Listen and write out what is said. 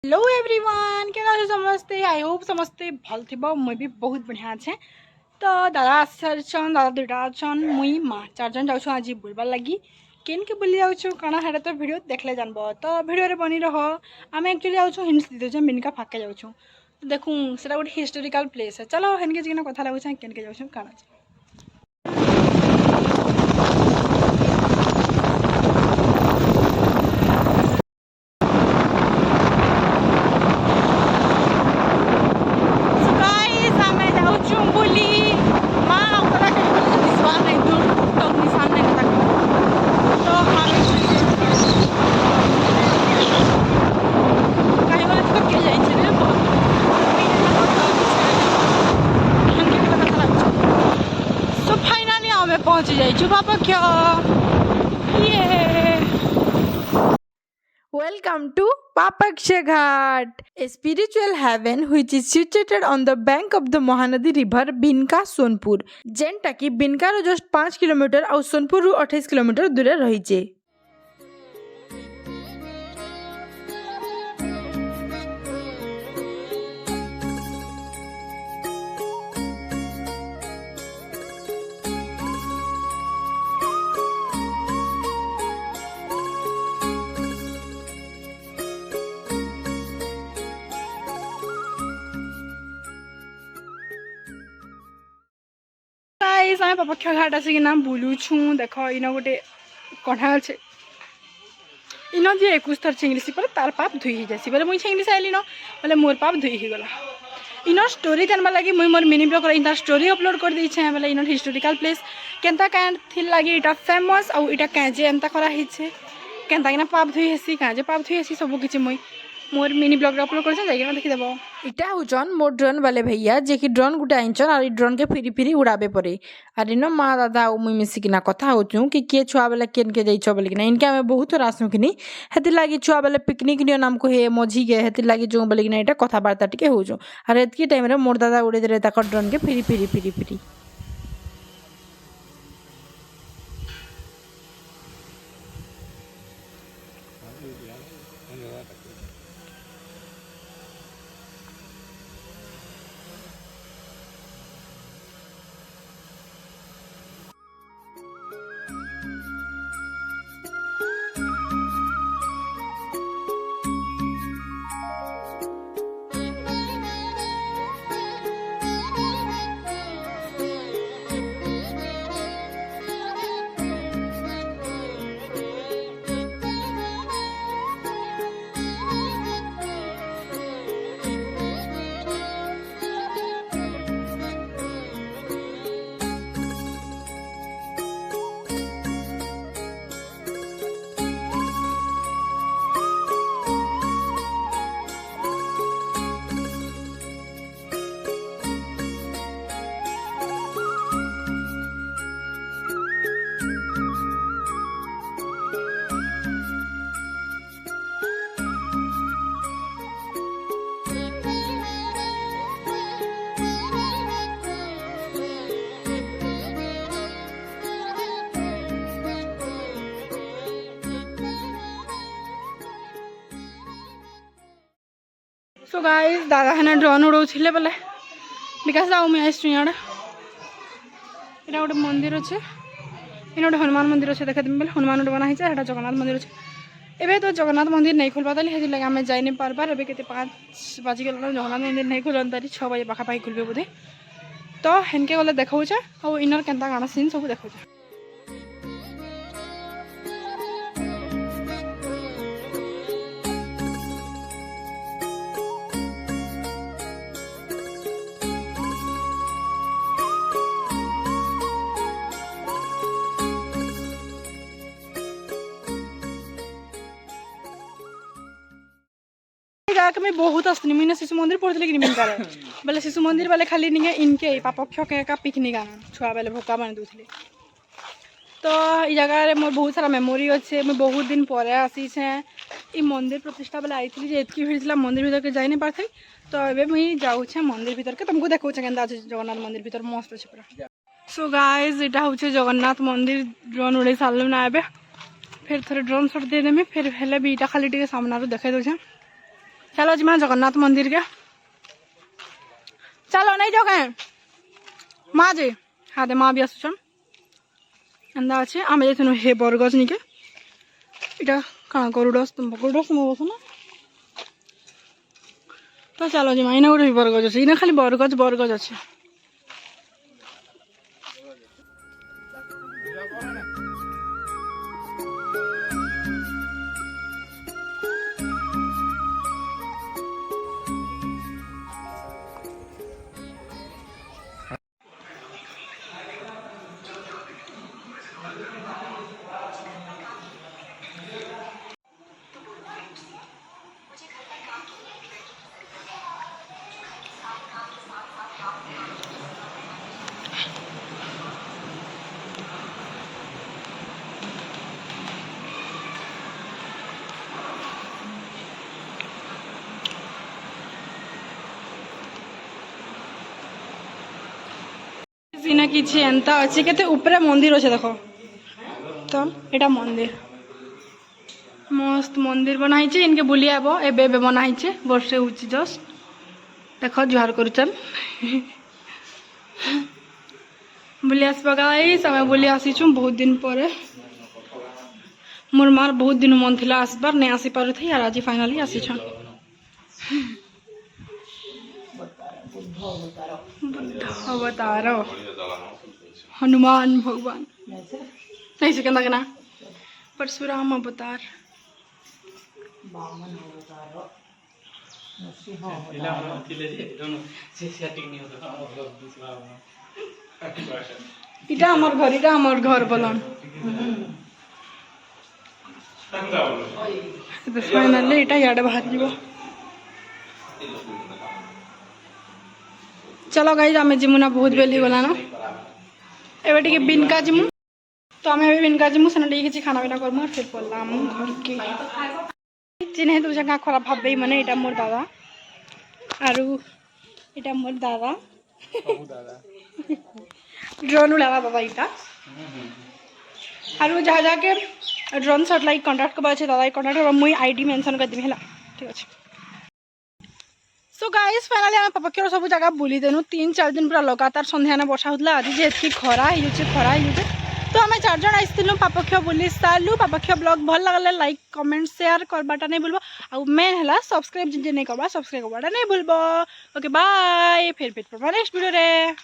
Hello everyone के समस्ते I hope समस्ते भल थी मुई भी बहुत बढ़िया अच्छे। तो दादा आसन दादा दुटा अच्छन मुई माँ चारजन जाऊँ आज बुलबार लगी केन के बुली जाऊँ कण है तो भिडियो देखले जानब। तो भिडियो बनी रह आम एक्चुअली जाऊँ हिंट्स दी दे मिनका फाके जाऊँ तो देखूँ से गोटे हिस्टोरिकल प्लेस है। चलो हेनके जिन कथा लगुचे केन के जाऊँ कण पहुँची जाइए पापा क्या ये Welcome to Papaksha Ghat, a spiritual haven which is situated on the bank of the Mahanadi river Binka Sonpur, जेनटा कि बिनका रो जस्ट 5 किलोमीटर और सोनपुर रो 28 किलोमीटर दूर रही छे। गाइस आमे पापाक्षा घाट आसिकिना बुलुछु देख इन गोटे कढ़ा अच्छे इन जी 21 थर छिंगली पर तार पाप धुई जासी बोले मुई छिंगली साइली न बोले मोर पाप धुई ही गला। इन स्टोरी जानवा लगी मुई मोर मिनी ब्लॉग इन स्टोरी अपलोड कर दी बोले इन हिस्टोरिकल प्लेस केनता कैन थी लगी इटा फेमस और इटा कैजे एंता करा हिचे केनता किना पाप धुई हेसी कैजे पाप धुई हेसी सब किछि मुई मोर मिनी ब्लॉग अपलोड कर जाइए देखिदेव। इटा हूँ मोर ड्रोन वाले भैया जे कि ड्रोन गुटे आईचन और ड्रोन के फिरी फिरी उड़ाबे पड़े आर इन माँ दादा और मुई मिसिकिना कथा होचु कि किए छुआ बेले केन के जाइछ बोलिकिना इनके आमे बहुत थर आसु किनी हेतिर लागी छुआ बेले पिकनिक नियो नाम को हे मझी गे हेतिर लागी जो बोलिकिना इटा कथबार्ता टिके होचु आर एतकी टाइम रे मोर दादा उड़े देले ताकर ड्रोन के free free free free. So guys दादा है ड्रोन उड़ाऊे बोले विकास दाऊ मुझे आसु यहाँ यहाँ गोटे मंदिर अच्छे इन गोटे हनुमान मंदिर अच्छे देखा बोले हनुमान गोटे बनाई है जगन्नाथ मंदिर अच्छे एवं तो जगन्नाथ मंदिर नहीं खोल पाता लगे आम जाई नहीं पार्बार एवं के 5 बाजी गला जगन्नाथ मंदिर नहीं खोलन तारी 6 बजे पाखापाखि खोलबे बोधे तो हेनके गले देखा और इनर केन्ता काଣା सीन सब देखा। जाके मैं बहुत आसनी मुझे शिशु मंदिर पढ़ते कि मिनकार बोले शिशु मंदिर वाले खाली नहीं इनके पापक्ष के पिकनिक आना छुआ बेले भोका बन दूसरे तो ये जगह मोर बहुत सारा मेमोरी अच्छे मुझे बहुत दिन पर आसी ये मंदिर प्रतिष्ठा बेले आई थी एतकी भीड़ मंदिर भीतर के जाई नहीं पार्थी तो ये मुझे जाऊे मंदिर भीतर के तुमको देखा के जगन्नाथ मंदिर भीतर मस्त अच्छे पूरा। सो गाइज यहाँ हूँ जगन्नाथ मंदिर ड्रोन उड़े सारू ना ए फिर थे ड्रोन शॉट देदेमी फिर हेल्ले भी यहाँ खाली टे सामना देखे दूचे चलो जिमा जगन्नाथ मंदिर के चलो नहीं जाओ कहें माँ जे हाँ दे माँ भी आसुचन एंदा अच्छे आम जाइनु हे बरगज निके इटा कण गरुड़ बस ना तो चलो जिमा इना गोटे बरगज अच्छे इना खाली बरगज बरगज अच्छे सीना किछि एंता अछि केते ऊपर मंदिर अछि देखो तो एटा मंदिर मस्त मंदिर बनाई छे इनके बुली आबो एबे एबे बनाई छे वर्षे होछि जस्ट देखो जुहार करूचन बुली आसबा गाइस समय बुली आसी छु बहुत दिन परे मोर मार बहुत दिन मन थिला आसबार नै आसी पारु थी यार आज फाइनली आसी छन अवतार हनुमान भगवान नहीं से कहना कहना परशुराम अवतार इटा हमर घर बोलन फाइनली इटा याड बाहर जीवो चलो गाइज आम जिमुना बहुत बेली गला ना एबे टिके बिनका जिमु तो आम बिनका जिमु सेना टिके किछि खाना पीना करमु फिर पड़लाम घर के चिन्हे तो जगह खराब भाबे माने एटा मोर दादा आरु एटा मोर दादा ड्रोन उड़ावा बाबा इटा आरु जहाँ जाके ड्रोन शॉट लाइक कांटेक्ट करबा छै दादा कांटेक्ट करबा मुई आईडी मेंशन कर दिबे हला ठीक अछि सो गाइस फाइनली आम पापक्षर सब जगह बुली देनु 3-4 दिन पूरा लगातार संध्याने वर्षा होता आज जे खरा हो तो आम 4 जन आसलु पापक्ष बुली सारू पापक्ष ब्लॉग भल लगले लाइक कमेंट शेयर करवाटा नहीं भूलब आ मेन है सब्सक्राइब जे नहीं करवा सब्सक्राइब करवाटा नहीं भूलब ओके बाय फिर नेक्स्ट वीडियो रे।